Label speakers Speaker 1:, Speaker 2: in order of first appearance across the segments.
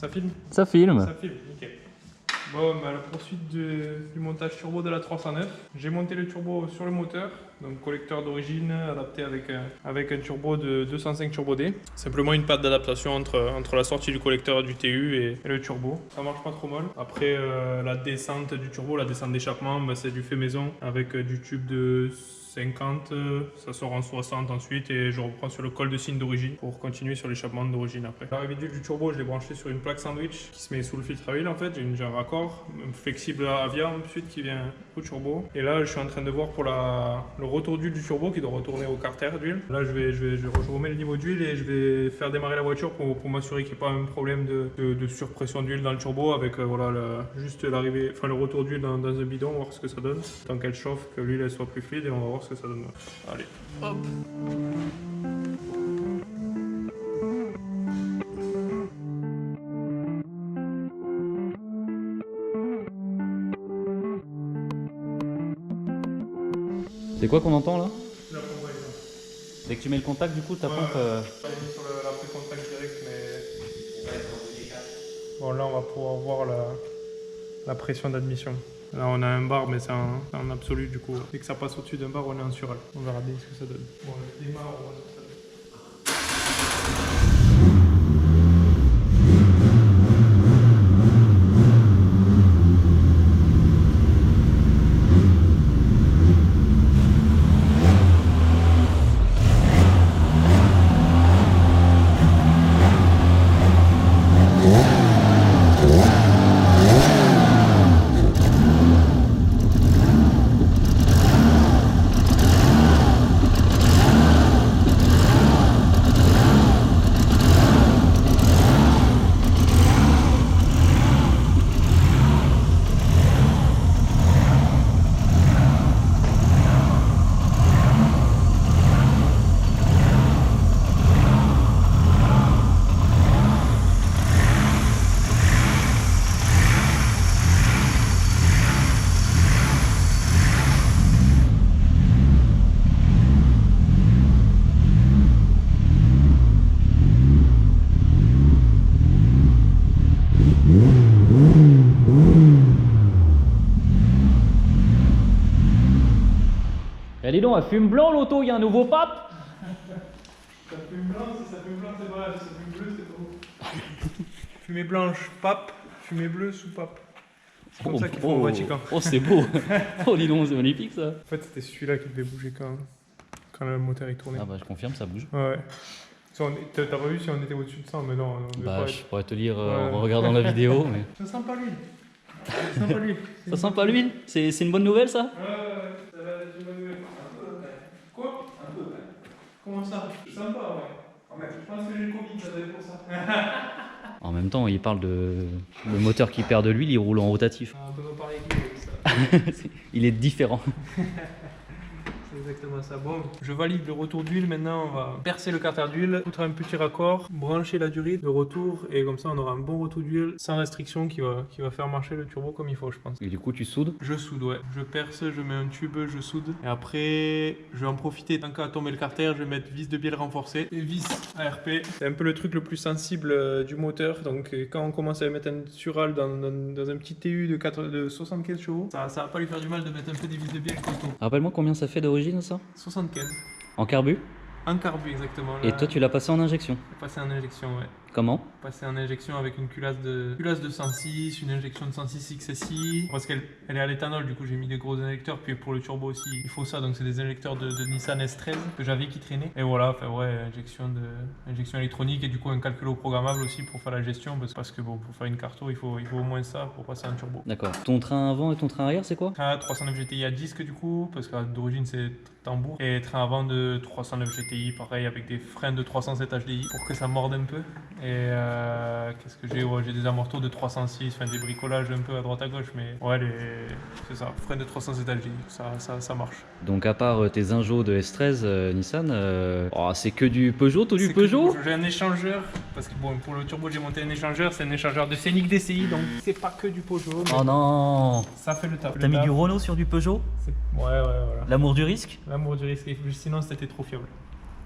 Speaker 1: Ça filme?
Speaker 2: Ça filme.
Speaker 1: Ça filme, nickel. Bon, bah, la poursuite du montage turbo de la 309. J'ai monté le turbo sur le moteur, donc collecteur d'origine adapté avec un turbo de 205 Turbo D. Simplement une patte d'adaptation entre la sortie du collecteur du TU et le turbo. Ça marche pas trop mal. Après, la descente du turbo, la descente d'échappement, bah, c'est du fait maison avec du tube de 50, ça sort en 60 ensuite et je reprends sur le col de cygne d'origine pour continuer sur l'échappement d'origine après. L'arrivée d'huile du turbo, je l'ai branché sur une plaque sandwich qui se met sous le filtre à huile en fait. J'ai un raccord flexible à viande ensuite qui vient au turbo. Et là, je suis en train de voir pour le retour d'huile du turbo qui doit retourner au carter d'huile. Là, je remets le niveau d'huile et je vais faire démarrer la voiture pour m'assurer qu'il n'y ait pas un problème de surpression d'huile dans le turbo avec voilà, juste l'arrivée, enfin le retour d'huile dans un bidon, voir ce que ça donne. Tant qu'elle chauffe, que l'huile soit plus fluide et on va voir ce que ça donne. Allez, hop.
Speaker 2: C'est quoi qu'on entend là?
Speaker 1: La pompe à essence.
Speaker 2: Dès que tu mets le contact, du coup, ta pompe.
Speaker 1: Je l'ai mis sur l'après-contact direct, mais. Bon, là, on va pouvoir voir la pression d'admission. Là, on a un bar, mais c'est en absolu, du coup. Dès que ça passe au-dessus d'un bar, on est en sural. On verra bien ce que ça donne. Bon, le démarre, on va voir ce que ça donne.
Speaker 2: Eh dis donc, elle fume blanc l'auto, il y a un nouveau pape.
Speaker 1: Ça fume blanc, si ça fume blanc, c'est pas grave, si ça fume bleu, c'est trop. Fumée blanche, pape, fumée bleue, sous-pape. C'est comme ça qu'ils font au Vatican.
Speaker 2: Oh, c'est beau. Oh, dis donc, c'est magnifique ça.
Speaker 1: En fait, c'était celui-là qui devait bouger quand le moteur il tournait.
Speaker 2: Ah bah, je confirme, ça bouge.
Speaker 1: Ouais. T'as pas vu si on était au-dessus de ça, mais non.
Speaker 2: Bah, je pourrais te dire en regardant la vidéo. Mais...
Speaker 1: Ça sent pas l'huile. Ça sent pas l'huile.
Speaker 2: Ça sent pas l'huile? C'est une bonne nouvelle ça?
Speaker 1: Ouais, ça va être une bonne nouvelle. Un peu, ouais. Quoi? Un peu, ouais. Comment ça? Sympa, ouais. Je pense que j'ai le Covid, ça doit être pour ça.
Speaker 2: En même temps, il parle de le moteur qui perd de l'huile, il roule en rotatif.
Speaker 1: On peut pas parler de ça.
Speaker 2: Il est différent.
Speaker 1: C'est exactement ça. Bon, je valide le retour d'huile. Maintenant, on va percer le carter d'huile, foutre un petit raccord, brancher la durite de retour et comme ça, on aura un bon retour d'huile sans restriction qui va faire marcher le turbo comme il faut, je pense.
Speaker 2: Et du coup, tu soudes?
Speaker 1: Je soude, ouais. Je perce, je mets un tube, je soude. Et après, je vais en profiter. Tant qu'à tomber le carter, je vais mettre vis de bielle renforcée et vis ARP. C'est un peu le truc le plus sensible du moteur. Donc, quand on commence à mettre un sural dans un petit TU de 75 chevaux, ça va pas lui faire du mal de mettre un peu des vis de bielle costaud.
Speaker 2: Rappelle-moi combien ça fait d'origine ça?
Speaker 1: 75.
Speaker 2: En carbu?
Speaker 1: En carbu, exactement. Là,
Speaker 2: Et toi, tu l'as passé en injection?
Speaker 1: passé en injection, ouais.
Speaker 2: Comment?
Speaker 1: Passer en injection avec une culasse de 106, une injection de 106 XSI. Parce qu'elle est à l'éthanol, du coup j'ai mis des gros injecteurs. Puis pour le turbo aussi, il faut ça. Donc c'est des injecteurs de Nissan S13 que j'avais qui traînaient. Et voilà, enfin ouais, injection électronique et du coup un calculo programmable aussi pour faire la gestion. Parce que bon, pour faire une carto, il faut au moins ça pour passer en turbo.
Speaker 2: D'accord. Ton train avant et ton train arrière, c'est quoi?
Speaker 1: Train 309 GTI à disque du coup, parce que d'origine c'est tambour. Et train avant de 309 GTI, pareil, avec des freins de 307 HDI pour que ça morde un peu. Et qu'est-ce que j'ai? Ouais, j'ai des amortos de 306, enfin des bricolages un peu à droite à gauche, mais ouais, c'est ça, frein de 307 HDI, ça marche.
Speaker 2: Donc à part tes injos de S13 Nissan, c'est que du Peugeot, tout du Peugeot?
Speaker 1: J'ai un échangeur, parce que bon, pour le turbo j'ai monté un échangeur, c'est un échangeur de Scénic DCI, donc c'est pas que du Peugeot.
Speaker 2: Oh non!
Speaker 1: Ça fait le taf.
Speaker 2: T'as mis du Renault sur du Peugeot?
Speaker 1: Ouais, voilà.
Speaker 2: L'amour du risque?
Speaker 1: L'amour du risque, sinon c'était trop fiable.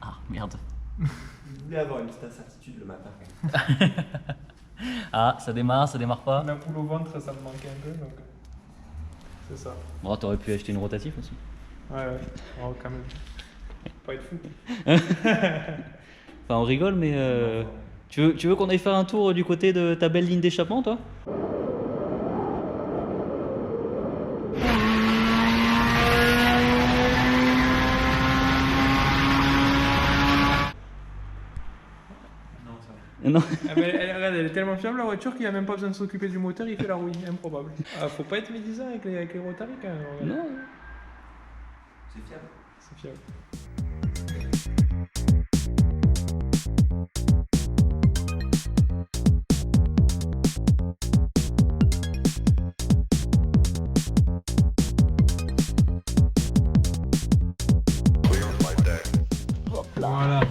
Speaker 2: Ah, merde.
Speaker 3: Je voulais avoir une petite incertitude le matin.
Speaker 2: Ah, ça démarre pas.
Speaker 1: La boule au ventre, ça me manquait un peu, donc c'est ça.
Speaker 2: Bon, t'aurais pu acheter une rotative aussi.
Speaker 1: Ouais, oh, quand même. Pas être fou.
Speaker 2: Enfin, on rigole, mais tu veux qu'on aille faire un tour du côté de ta belle ligne d'échappement, toi? Non.
Speaker 1: Ah, mais regarde, elle est tellement fiable la voiture qu'il n'y a même pas besoin de s'occuper du moteur, il fait la rouille, improbable. Ah, faut pas être médisant avec les rotaries quand même. Regarde.
Speaker 2: Non.
Speaker 3: C'est fiable.
Speaker 1: C'est fiable. Voilà.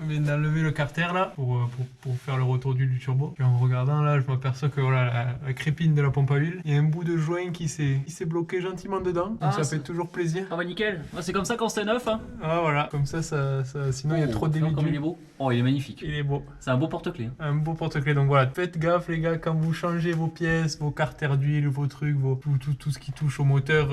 Speaker 1: On vient d'enlever le carter là pour faire le retour du turbo. Puis en regardant là, je m'aperçois que voilà, la crépine de la pompe à huile, il y a un bout de joint qui s'est bloqué gentiment dedans. Donc ça fait toujours plaisir.
Speaker 2: Ah bah nickel. C'est comme ça quand c'est neuf, hein.
Speaker 1: Ah voilà, comme ça, sinon il y a trop de
Speaker 2: Comme il est
Speaker 1: dévidus.
Speaker 2: beau. Oh, il est magnifique.
Speaker 1: Il est beau.
Speaker 2: C'est un beau porte-clés. Hein.
Speaker 1: Un beau porte-clés. Donc voilà, faites gaffe les gars quand vous changez vos pièces, vos carters d'huile, vos trucs, tout ce qui touche au moteur,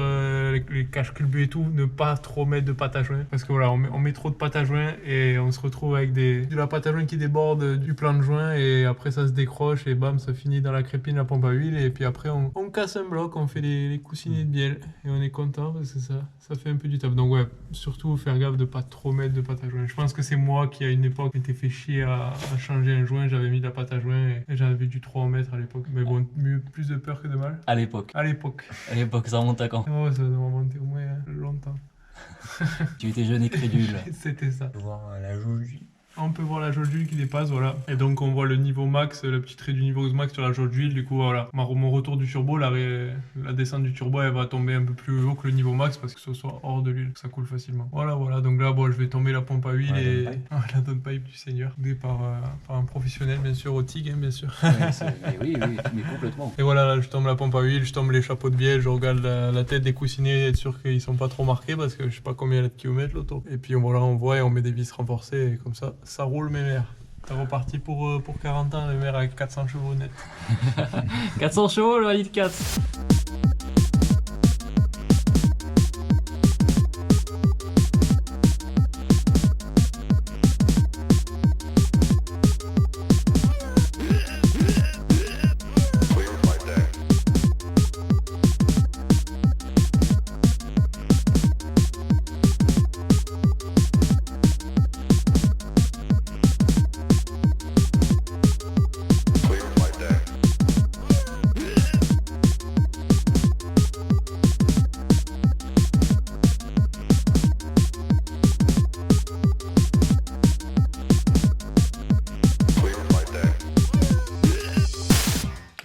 Speaker 1: les caches culbus et tout, ne pas trop mettre de pâte à joint. Parce que voilà, on met trop de pâte à joint et on se retrouve avec de la pâte à joint qui déborde du plan de joint et après ça se décroche et bam, ça finit dans la crépine, la pompe à huile et puis après on casse un bloc, on fait les coussinets de bielle et on est content parce que ça fait un peu du taf. Donc ouais, surtout faire gaffe de pas trop mettre de pâte à joint. Je pense que c'est moi qui à une époque m'étais fait chier à changer un joint, j'avais mis de la pâte à joint et j'avais du 3 mètres à l'époque. Mais bon, plus de peur que de mal.
Speaker 2: À l'époque.
Speaker 1: À l'époque.
Speaker 2: À l'époque, ça remonte à quand?
Speaker 1: Oh, ça doit remonter au moins longtemps.
Speaker 2: Tu étais jeune et crédule.
Speaker 1: C'était ça.
Speaker 3: On peut voir la jauge.
Speaker 1: On peut voir la jauge d'huile qui dépasse, voilà. Et donc on voit le niveau max, le petit trait du niveau max sur la jauge d'huile. Du coup, voilà. Mon retour du turbo, la descente du turbo, elle va tomber un peu plus haut que le niveau max parce que ce soit hors de l'huile, que ça coule facilement. Voilà. Donc là, bon, je vais tomber la pompe à huile et la downpipe du Seigneur, aidé par un professionnel, bien sûr, au TIG, hein, bien sûr.
Speaker 2: Mais oui, mais complètement.
Speaker 1: Et voilà, là, je tombe la pompe à huile, je tombe les chapeaux de bielle, je regarde la tête des coussinets, être sûr qu'ils sont pas trop marqués parce que je sais pas combien il y a de kilomètres l'auto. Et puis voilà, on voit et on met des vis renforcées et comme ça roule mes mères. C'est reparti pour 40 ans, les mères avec 400 chevaux net.
Speaker 2: 400 chevaux, le litre 4.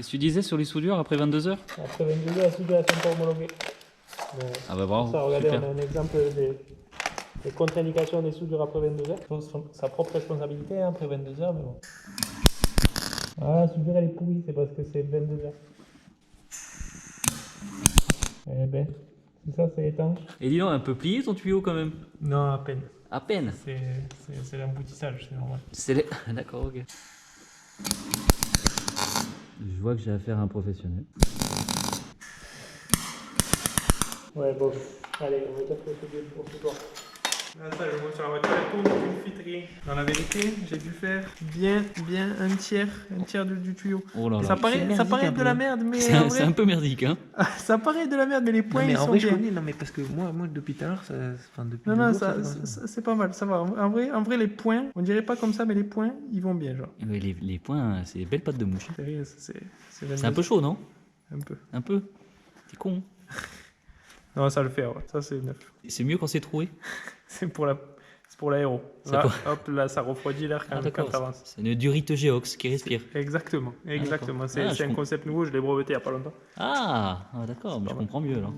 Speaker 2: Tu disais sur les soudures après 22 heures?
Speaker 1: Après 22 heures, la soudure est encore homologuée.
Speaker 2: Ah bah bravo,
Speaker 1: Ça, regardez,
Speaker 2: super.
Speaker 1: on a un exemple des contre-indications des soudures après 22 heures. Sa propre responsabilité hein, après 22 heures, mais bon. Ah, la soudure elle est pourrie, c'est parce que c'est 22 heures. Eh ben, c'est ça, c'est étanche.
Speaker 2: Et dis donc, un peu plié ton tuyau quand même?
Speaker 1: Non, à peine.
Speaker 2: À peine.
Speaker 1: C'est l'emboutissage, c'est normal.
Speaker 2: C'est D'accord, ok. Je vois que j'ai affaire à un professionnel.
Speaker 1: Ouais, bon, allez, on va dire que c'est bien pour ce soir. Là, ça, je vois sur la voiture, elle tourne, tu ne filtres rien. Dans la vérité, j'ai dû faire bien un tiers du tuyau.
Speaker 2: Oh là là.
Speaker 1: Ça paraît de la merde, mais en
Speaker 2: C'est
Speaker 1: vrai,
Speaker 2: un peu merdique, hein.
Speaker 1: ça paraît de la merde, mais les points,
Speaker 3: Non, mais
Speaker 1: ils
Speaker 3: en
Speaker 1: sont
Speaker 3: vrai, je
Speaker 1: bien.
Speaker 3: connais. Non, mais parce que moi depuis tout à l'heure, depuis
Speaker 1: Non,
Speaker 3: 2
Speaker 1: non,
Speaker 3: jours, fait
Speaker 1: c'est pas mal, ça va. En vrai, les points, on dirait pas comme ça, mais les points, ils vont bien, genre.
Speaker 2: Mais les points, c'est des belles pattes de mouche. C'est un peu chaud, non?
Speaker 1: Un peu.
Speaker 2: Un peu. C'est con.
Speaker 1: Non, ça le fait, ouais. Ça, c'est neuf.
Speaker 2: C'est mieux quand c'est troué.
Speaker 1: C'est pour l'aéro.
Speaker 2: C'est
Speaker 1: Là,
Speaker 2: pour-
Speaker 1: hop, là, ça refroidit l'air quand,
Speaker 2: Ah
Speaker 1: quand
Speaker 2: d'accord,
Speaker 1: t'avances.
Speaker 2: c'est une durite Geox qui respire.
Speaker 1: Exactement.
Speaker 2: d'accord.
Speaker 1: C'est
Speaker 2: Ah, je
Speaker 1: un concept nouveau, je l'ai breveté il y a pas longtemps.
Speaker 2: Ah, d'accord,
Speaker 1: pas
Speaker 2: je
Speaker 1: mal.
Speaker 2: comprends mieux là.